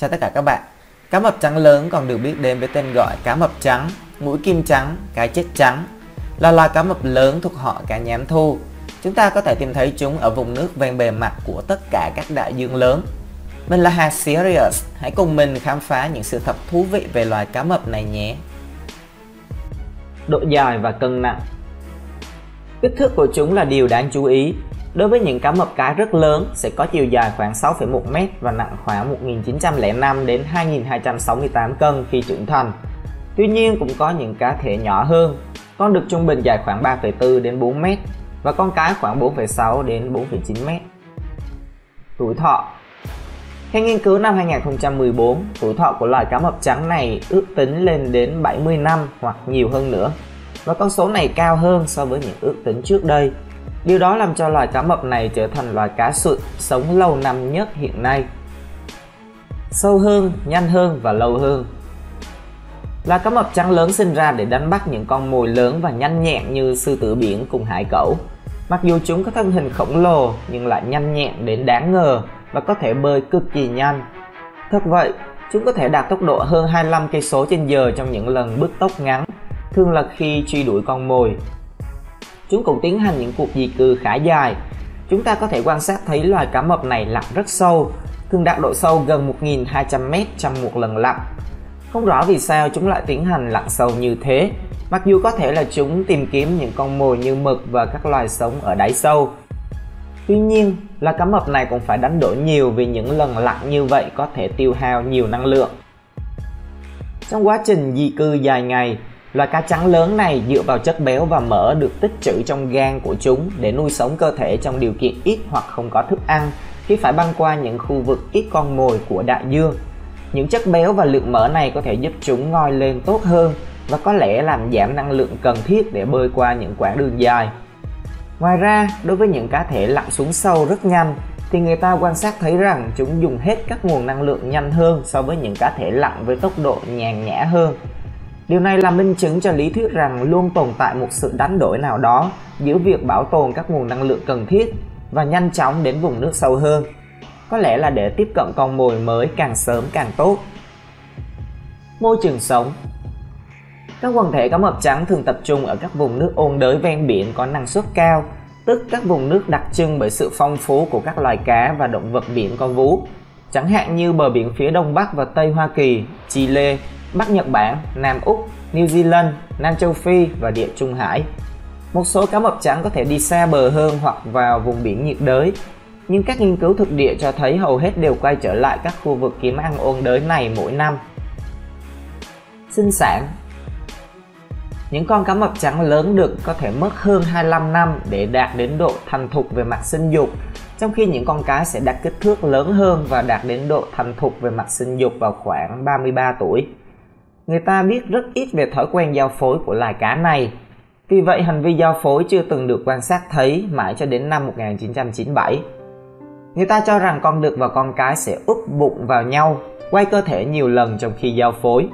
Chào tất cả các bạn. Cá mập trắng lớn còn được biết đến với tên gọi cá mập trắng, mũi kim trắng, cái chết trắng, là loài cá mập lớn thuộc họ cá nhám thu. Chúng ta có thể tìm thấy chúng ở vùng nước ven bề mặt của tất cả các đại dương lớn. Mình là Hà Serious, hãy cùng mình khám phá những sự thật thú vị về loài cá mập này nhé. Độ dài và cân nặng. Kích thước của chúng là điều đáng chú ý. Đối với những cá mập cái rất lớn sẽ có chiều dài khoảng 6,1m và nặng khoảng 1905 đến 2268 cân khi trưởng thành. Tuy nhiên cũng có những cá thể nhỏ hơn. Con đực trung bình dài khoảng 3,4 đến 4m và con cái khoảng 4,6 đến 4,9m. Tuổi thọ. Theo nghiên cứu năm 2014, tuổi thọ của loài cá mập trắng này ước tính lên đến 70 năm hoặc nhiều hơn nữa. Và con số này cao hơn so với những ước tính trước đây. Điều đó làm cho loài cá mập này trở thành loài cá sụn sống lâu năm nhất hiện nay. Sâu hơn, nhanh hơn và lâu hơn. Loài cá mập trắng lớn sinh ra để đánh bắt những con mồi lớn và nhanh nhẹn như sư tử biển cùng hải cẩu. Mặc dù chúng có thân hình khổng lồ nhưng lại nhanh nhẹn đến đáng ngờ và có thể bơi cực kỳ nhanh. Thật vậy, chúng có thể đạt tốc độ hơn 25 cây số trên giờ trong những lần bứt tốc ngắn, thường là khi truy đuổi con mồi. Chúng cũng tiến hành những cuộc di cư khá dài. Chúng ta có thể quan sát thấy loài cá mập này lặn rất sâu, thường đạt độ sâu gần 1.200m trong một lần lặn. Không rõ vì sao chúng lại tiến hành lặn sâu như thế, mặc dù có thể là chúng tìm kiếm những con mồi như mực và các loài sống ở đáy sâu. Tuy nhiên, loài cá mập này cũng phải đánh đổi nhiều vì những lần lặn như vậy có thể tiêu hao nhiều năng lượng. Trong quá trình di cư dài ngày, loài cá trắng lớn này dựa vào chất béo và mỡ được tích trữ trong gan của chúng để nuôi sống cơ thể trong điều kiện ít hoặc không có thức ăn khi phải băng qua những khu vực ít con mồi của đại dương. Những chất béo và lượng mỡ này có thể giúp chúng ngoi lên tốt hơn và có lẽ làm giảm năng lượng cần thiết để bơi qua những quãng đường dài. Ngoài ra, đối với những cá thể lặn xuống sâu rất nhanh thì người ta quan sát thấy rằng chúng dùng hết các nguồn năng lượng nhanh hơn so với những cá thể lặn với tốc độ nhàn nhã hơn. Điều này là minh chứng cho lý thuyết rằng luôn tồn tại một sự đánh đổi nào đó giữa việc bảo tồn các nguồn năng lượng cần thiết và nhanh chóng đến vùng nước sâu hơn. Có lẽ là để tiếp cận con mồi mới càng sớm càng tốt. Môi trường sống. Các quần thể cá mập trắng thường tập trung ở các vùng nước ôn đới ven biển có năng suất cao, tức các vùng nước đặc trưng bởi sự phong phú của các loài cá và động vật biển có vú, chẳng hạn như bờ biển phía Đông Bắc và Tây Hoa Kỳ, Chile, Bắc Nhật Bản, Nam Úc, New Zealand, Nam Châu Phi và Địa Trung Hải. Một số cá mập trắng có thể đi xa bờ hơn hoặc vào vùng biển nhiệt đới, nhưng các nghiên cứu thực địa cho thấy hầu hết đều quay trở lại các khu vực kiếm ăn ôn đới này mỗi năm. Sinh sản. Những con cá mập trắng lớn đực có thể mất hơn 25 năm để đạt đến độ thành thục về mặt sinh dục, trong khi những con cái sẽ đạt kích thước lớn hơn và đạt đến độ thành thục về mặt sinh dục vào khoảng 33 tuổi. Người ta biết rất ít về thói quen giao phối của loài cá này. Vì vậy, hành vi giao phối chưa từng được quan sát thấy mãi cho đến năm 1997. Người ta cho rằng con đực và con cái sẽ úp bụng vào nhau, quay cơ thể nhiều lần trong khi giao phối.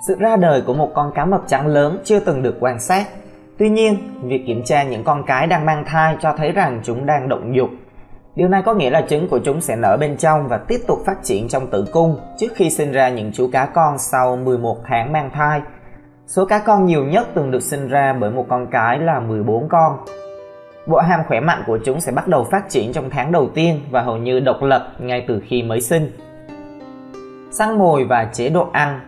Sự ra đời của một con cá mập trắng lớn chưa từng được quan sát. Tuy nhiên, việc kiểm tra những con cái đang mang thai cho thấy rằng chúng đang động dục. Điều này có nghĩa là trứng của chúng sẽ nở bên trong và tiếp tục phát triển trong tử cung trước khi sinh ra những chú cá con sau 11 tháng mang thai. Số cá con nhiều nhất từng được sinh ra bởi một con cái là 14 con. Bộ hàm khỏe mạnh của chúng sẽ bắt đầu phát triển trong tháng đầu tiên và hầu như độc lập ngay từ khi mới sinh. Săn mồi và chế độ ăn.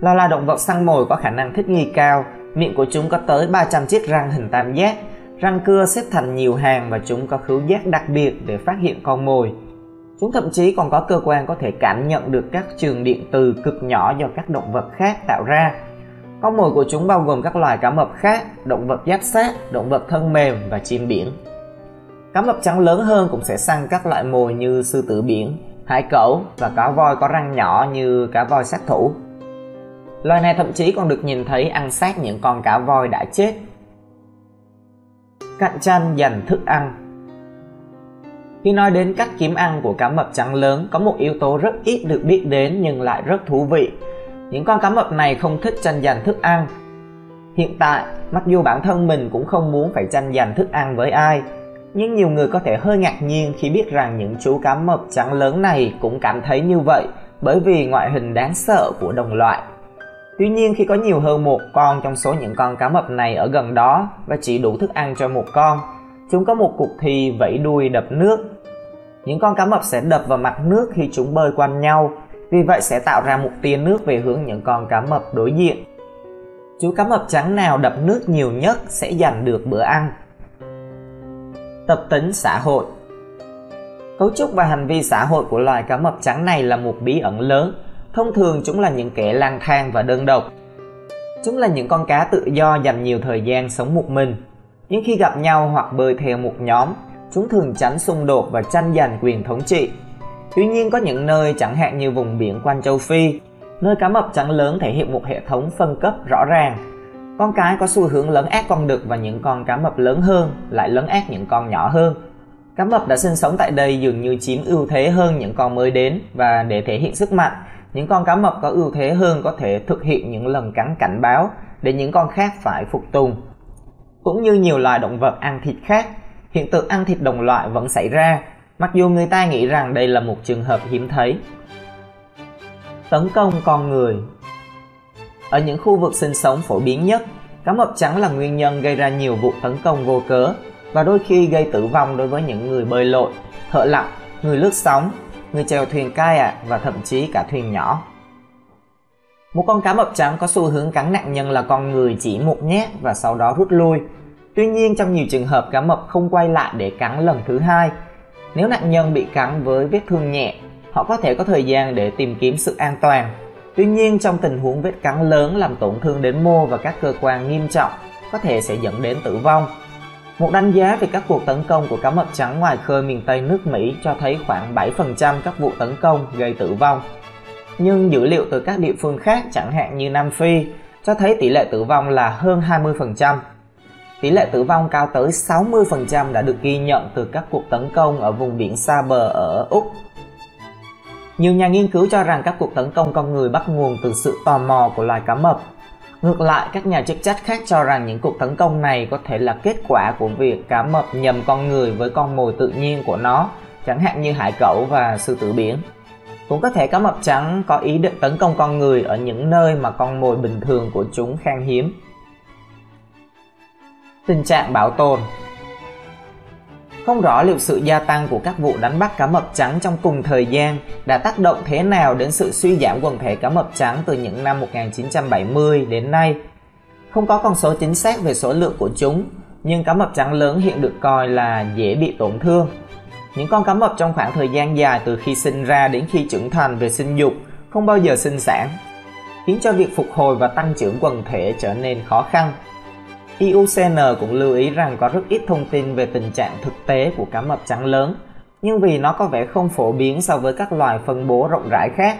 Loài động vật săn mồi có khả năng thích nghi cao. Miệng của chúng có tới 300 chiếc răng hình tam giác. Răng cưa xếp thành nhiều hàng và chúng có khứu giác đặc biệt để phát hiện con mồi. Chúng thậm chí còn có cơ quan có thể cảm nhận được các trường điện từ cực nhỏ do các động vật khác tạo ra. Con mồi của chúng bao gồm các loài cá mập khác, động vật giáp sát, động vật thân mềm và chim biển. Cá mập trắng lớn hơn cũng sẽ săn các loại mồi như sư tử biển, hải cẩu và cá voi có răng nhỏ như cá voi sát thủ. Loài này thậm chí còn được nhìn thấy ăn xác những con cá voi đã chết. Cạnh tranh giành thức ăn. Khi nói đến cách kiếm ăn của cá mập trắng lớn, có một yếu tố rất ít được biết đến nhưng lại rất thú vị. Những con cá mập này không thích tranh giành thức ăn. Hiện tại, mặc dù bản thân mình cũng không muốn phải tranh giành thức ăn với ai, Nhưng nhiều người có thể hơi ngạc nhiên khi biết rằng những chú cá mập trắng lớn này cũng cảm thấy như vậy bởi vì ngoại hình đáng sợ của đồng loại. Tuy nhiên, khi có nhiều hơn một con trong số những con cá mập này ở gần đó và chỉ đủ thức ăn cho một con, chúng có một cuộc thi vẫy đuôi đập nước. Những con cá mập sẽ đập vào mặt nước khi chúng bơi quanh nhau, vì vậy sẽ tạo ra một tia nước về hướng những con cá mập đối diện. Chú cá mập trắng nào đập nước nhiều nhất sẽ giành được bữa ăn. Tập tính xã hội. Cấu trúc và hành vi xã hội của loài cá mập trắng này là một bí ẩn lớn. Thông thường chúng là những kẻ lang thang và đơn độc. Chúng là những con cá tự do dành nhiều thời gian sống một mình. Nhưng khi gặp nhau hoặc bơi theo một nhóm, chúng thường tránh xung đột và tranh giành quyền thống trị. Tuy nhiên, có những nơi chẳng hạn như vùng biển quanh châu Phi, nơi cá mập trắng lớn thể hiện một hệ thống phân cấp rõ ràng. Con cái có xu hướng lấn át con đực và những con cá mập lớn hơn lại lấn át những con nhỏ hơn. Cá mập đã sinh sống tại đây dường như chiếm ưu thế hơn những con mới đến, và để thể hiện sức mạnh, những con cá mập có ưu thế hơn có thể thực hiện những lần cắn cảnh báo để những con khác phải phục tùng. Cũng như nhiều loài động vật ăn thịt khác, hiện tượng ăn thịt đồng loại vẫn xảy ra, mặc dù người ta nghĩ rằng đây là một trường hợp hiếm thấy. Tấn công con người. Ở những khu vực sinh sống phổ biến nhất, cá mập trắng là nguyên nhân gây ra nhiều vụ tấn công vô cớ và đôi khi gây tử vong đối với những người bơi lội, thợ lặn, người lướt sóng, người chèo thuyền kayak và thậm chí cả thuyền nhỏ. Một con cá mập trắng có xu hướng cắn nạn nhân là con người chỉ một nhát và sau đó rút lui. Tuy nhiên, trong nhiều trường hợp cá mập không quay lại để cắn lần thứ hai. Nếu nạn nhân bị cắn với vết thương nhẹ, họ có thể có thời gian để tìm kiếm sự an toàn. Tuy nhiên, trong tình huống vết cắn lớn làm tổn thương đến mô và các cơ quan nghiêm trọng, có thể sẽ dẫn đến tử vong. Một đánh giá về các cuộc tấn công của cá mập trắng ngoài khơi miền Tây nước Mỹ cho thấy khoảng 7% các vụ tấn công gây tử vong. Nhưng dữ liệu từ các địa phương khác, chẳng hạn như Nam Phi, cho thấy tỷ lệ tử vong là hơn 20%. Tỷ lệ tử vong cao tới 60% đã được ghi nhận từ các cuộc tấn công ở vùng biển xa bờ ở Úc. Nhiều nhà nghiên cứu cho rằng các cuộc tấn công con người bắt nguồn từ sự tò mò của loài cá mập. Ngược lại, các nhà chức trách khác cho rằng những cuộc tấn công này có thể là kết quả của việc cá mập nhầm con người với con mồi tự nhiên của nó, chẳng hạn như hải cẩu và sư tử biển. Cũng có thể cá mập trắng có ý định tấn công con người ở những nơi mà con mồi bình thường của chúng khan hiếm. Tình trạng bảo tồn. Không rõ liệu sự gia tăng của các vụ đánh bắt cá mập trắng trong cùng thời gian đã tác động thế nào đến sự suy giảm quần thể cá mập trắng từ những năm 1970 đến nay. Không có con số chính xác về số lượng của chúng, nhưng cá mập trắng lớn hiện được coi là dễ bị tổn thương. Những con cá mập trong khoảng thời gian dài từ khi sinh ra đến khi trưởng thành về sinh dục không bao giờ sinh sản, khiến cho việc phục hồi và tăng trưởng quần thể trở nên khó khăn. IUCN cũng lưu ý rằng có rất ít thông tin về tình trạng thực tế của cá mập trắng lớn, nhưng vì nó có vẻ không phổ biến so với các loài phân bố rộng rãi khác,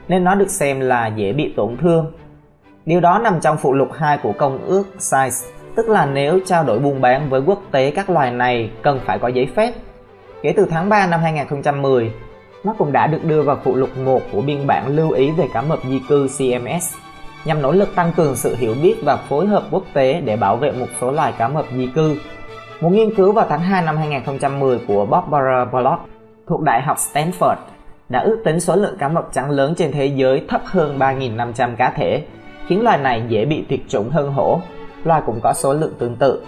nên nó được xem là dễ bị tổn thương. Điều đó nằm trong phụ lục 2 của Công ước CITES, tức là nếu trao đổi buôn bán với quốc tế các loài này cần phải có giấy phép. Kể từ tháng 3 năm 2010, nó cũng đã được đưa vào phụ lục 1 của biên bản lưu ý về cá mập di cư CMS, nhằm nỗ lực tăng cường sự hiểu biết và phối hợp quốc tế để bảo vệ một số loài cá mập di cư. Một nghiên cứu vào tháng 2 năm 2010 của Barbara Bullock thuộc Đại học Stanford đã ước tính số lượng cá mập trắng lớn trên thế giới thấp hơn 3.500 cá thể, khiến loài này dễ bị tuyệt chủng hơn hổ. Loài cũng có số lượng tương tự.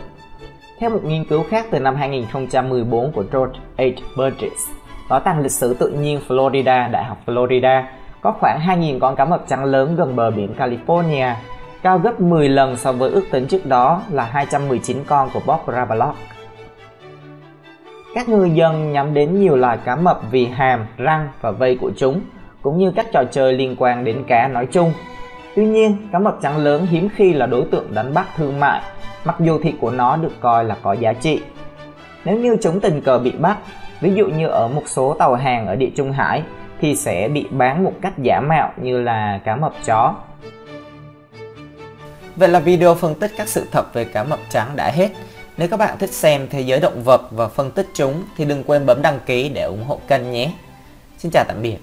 Theo một nghiên cứu khác từ năm 2014 của George H. Burgess, Bảo tàng lịch sử tự nhiên Florida, Đại học Florida, có khoảng 2.000 con cá mập trắng lớn gần bờ biển California, cao gấp 10 lần so với ước tính trước đó là 219 con của Barbara Bullock. Các ngư dân nhắm đến nhiều loài cá mập vì hàm, răng và vây của chúng, cũng như các trò chơi liên quan đến cá nói chung. Tuy nhiên, cá mập trắng lớn hiếm khi là đối tượng đánh bắt thương mại, mặc dù thịt của nó được coi là có giá trị. Nếu như chúng tình cờ bị bắt, ví dụ như ở một số tàu hàng ở Địa Trung Hải, thì sẽ bị bán một cách giả mạo như là cá mập chó. Vậy là video phân tích các sự thật về cá mập trắng đã hết. Nếu các bạn thích xem thế giới động vật và phân tích chúng thì đừng quên bấm đăng ký để ủng hộ kênh nhé. Xin chào tạm biệt.